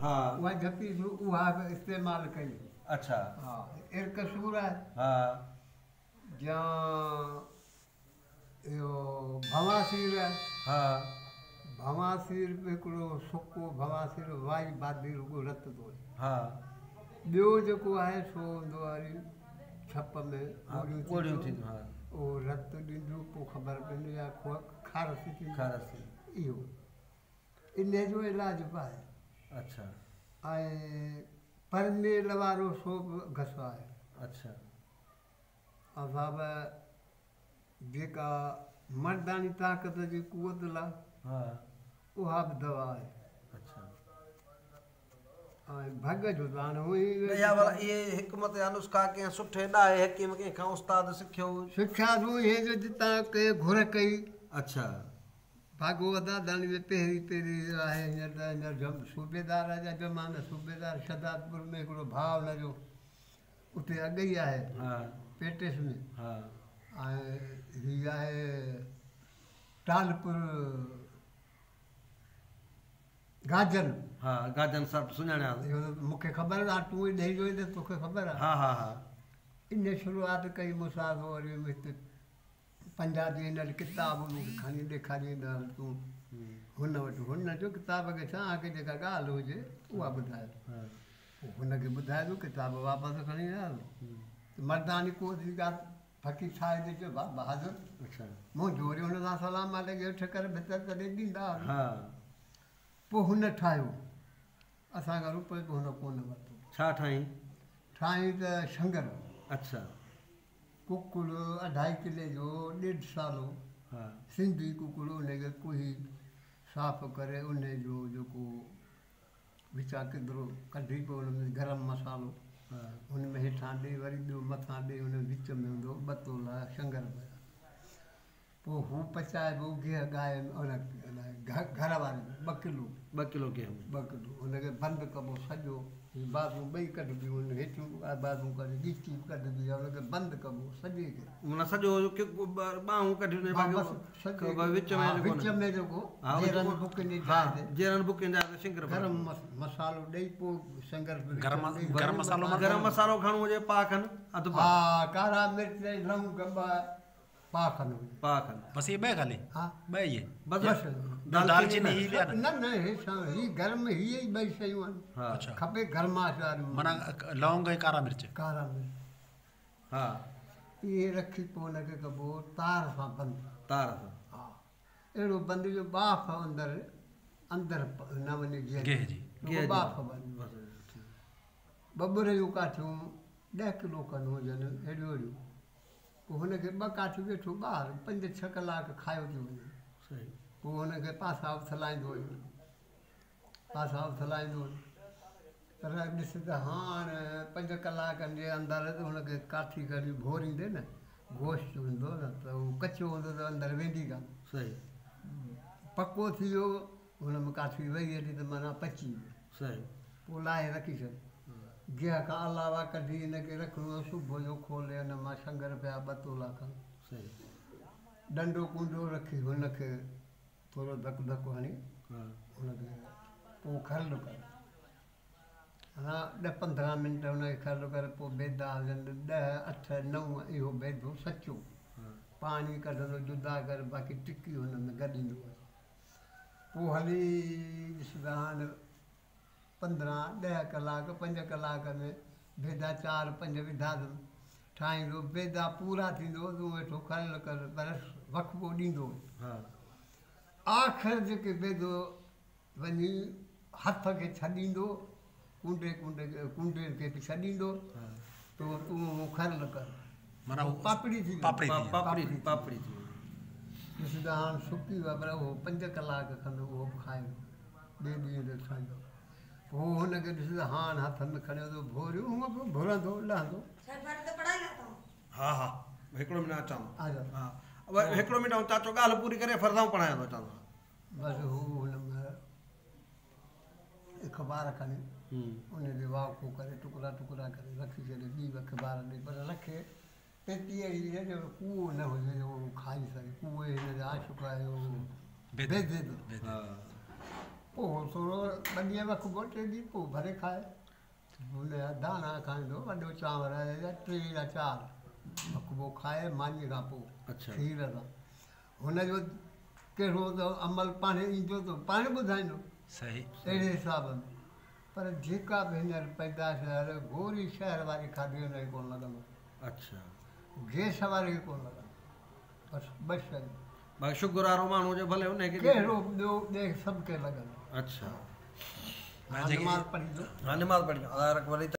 हाँ उहा जपी उहा इस्तेमाल कई। अच्छा हाँ इर्क सूर है हाँ या इहो भवासीर है। हाँ भवासीर बि हिकिड़ो सुको भवासीर वाई बादी रुगो रत थो। हाँ ॿियो जेको आहे सो हूंदो आहे छप में हाँ गोलियूं थींदियूं हाँ उहो रत ॾींदो पोइ ख़बर पवंदी आहे खारस थींदी खारस इहो इन जो इलाज बि आहे। अच्छा ऐं परमेल वारो सो बि घसु आहे। अच्छा असां बि जेका मर्दानी ताक़त जी कुवत लाइ हाँ उहा बि दवा आहे। अच्छा ऐं भॻ जो त हाणे हूअं ई या वाला ये हिकमत या नुस्खा के सुठे ॾाहे हकीम के खां उस्ताद सिखियो। सिख्या तूं इहे जो जितां के घुर कई अच्छा भागवत दानी में पहिरीं पहिरीं आहे हींअर त हींअर सूबेदार जा ज़माना सूबेदार शहदादपुर में हिकिड़ो भाउ हुनजो उते अॻु ई आहे हाँ पेटिस में। हाँ ऐं हीअ आहे टालपुर गाजन। हाँ गाजन साहब सुञाणिया इहो त मूंखे ख़बर आहे तूं ई ॾेई जो त तोखे ख़बर आहे। हाँ हाँ हाँ इन शुरूआत कई मूंसां वरी हिते पंजाबी हिन किताब मूंखे खणी ॾेखारींदा तूं हुन वटि हुन जो किताब खे छा की जेका ॻाल्हि हुजे उहा ॿुधाए हाँ पोइ हुनखे ॿुधाए थो किताब वापसि खणी आयो मर्दानी को जी ॻाल्हि फ़क़ीर ठाहे ॾिजो बहादुर अच्छा मूं जोरी हुन सां सलाम वाले खे उठ करे भितर तॾहिं ॾींदा हाँ पोइ हुन ठाहियो असांखां रुपयो बि हुन कोन वरितो छा ठाहीं ठाही त शंगर अच्छा कुकुड़ 2.5 किले जो 1.5 सालो हाँ सिंधी कुकुड़ उनखे कुही साफ़ करे उन जो जेको विचा किदरो कढी पोइ हुन में गरम मसालो हाँ हुन में हेठां ॾे वरी ॿियो मथां ॾे हुन विच में हूंदो 2 तोला शंगर पिया पोइ हू पचाइबो गिह गाए हुन घर वारे 2 किलो 2 किलो गेहूं 2 किलो हुनखे बंदि कबो सॼो बाज़ू ॿई कढिबियूं हुन हेठियूं बाज़ू कढी ॻीची कढिबी आहे हुनखे बंदि कबो सॼे खे माना सॼो ॿाहूं कढियूं विच में जेको हाँ, जेरनि बुकिनी हाँ ठाहे जेरन बुकिन जा शंकर गरम मसालो ॾेई पोइ शंकर गरम मसालो खणो हुजे पा खनि अधु पा हा कारा मिर्च लौंग पा खनि पा खनि बस ये बे खाली हा बे ये बसि दालचीनी ही लिया न न ही घर में हीअ ई 2 शयूं आहिनि हाँ अच्छा खपे गरमाश वारी माना लौंग ऐं कारा मिर्च कारा मिर्च हाँ इहे रखी पोइ हुनखे कबो तार सां बंदि तार सां हा अहिड़ो बंदि जो बाफ़ अंदरि न वञे गेह जी बाफ़ वञे बबुरियूं काठियूं 10 किलो खनि हुजनि अहिड़ियूं अहिड़ियूं पोइ हुनखे 2 काठियूं वेठो ॿाहिरि 5-6 कलाक खायो थी वञे सही पोइ हुनखे पासा उथलाईंदो पासा उथलाईंदो पर ॾिस त हाणे 5 कलाकनि जे अंदरि त हुनखे काठी कढी भोरींदे न गोश्त हूंदो न त उहो कचो हूंदो त अंदरि वेंदी कान सही पको थी वियो हुन में काठी वेही हली त माना पची वियो सही पोइ लाहे रखी छॾ गिह खां अलावा कढी हिनखे रखिणो आहे सुबुह जो खोले हुन मां शंगर पिया 2 तोला खनि सही डंडो कुंडो रखी हुनखे थोरो धकु धकु हणी हाँ हुनखे पोइ खरल कर हा 10-15 मिंट हुनखे खरल करे पोइ बेदा हलनि 10, 8, 9 इहो बेदो सचो हाँ पाणी कढंदो जुदा करे बाक़ी टिकी हुन में गॾींदो पोइ हली ॾिसंदा हाणे 15-10 कलाक 5 कलाक में बेदा 4-5 विधा ठाहींदो बेदा पूरा थींदो तूं वेठो खरल कर पर वक़्फ़ो ॾींदो हाँ आख़िर जेके बेदो वञी हथ खे छॾींदो कुंडे खे छॾींदो हाँ तो तूं खरल कर माना पापड़ी थी पापड़ी थी ॾिसंदा हाणे सुकी वियो पर उहो 5 कलाक खनि उहो बि खाईंदो ॿिए ॾींहं ते खाईंदो पोइ हुनखे ॾिसंदा हाणे हथ में खणियो थो भोरियूं हूअं बि भुरंदो लहंदो हाँ हाँ हिकिड़ो मिनट अचां आ जाओ हाँ अब हिकिड़ो मिनट चाचो ॻाल्हि पूरी करे फरदाऊं पढ़ायां थो अचां बसि हू हुन में अख़बार खणी उनखे वाको करे टुकड़ा करे रखी छॾे ॿी अख़बार ॾे पर रखे पेटी अहिड़ी ॾे जो कूओ न हुजे जो खाई सघे कूए हिन जा आशुक आहे बेदे हाँ पोइ थोरो 2 ॾींहं रखिबो, 3 ॾींहं पोइ भरे खाए। हुन जा दाणा खाईंदो, वॾो चांवर या 3 या 4 रखिबो खाए मानीअ खां पोइ। अच्छा। खीर सां हुनजो कहिड़ो त अमल पाण ईंदो त पाण ॿुधाईंदो सही अहिड़े हिसाब में। पर जेका बि हींअर पैदाश आहे गोरी शहर वारी खाधी हुनखे कोन लॻंदो, अच्छा। गैस वारी खे कोन लॻंदो, बसि 2 शयूं। बाक़ी शुगर वारो माण्हू हुजे भले हुनखे कहिड़ो ॿियो ॿिए सभु खे लॻंदो। अच्छा। मैं जेकी- नमाज़ पढ़ी दो। हाँ, नमाज़ पढ़ी।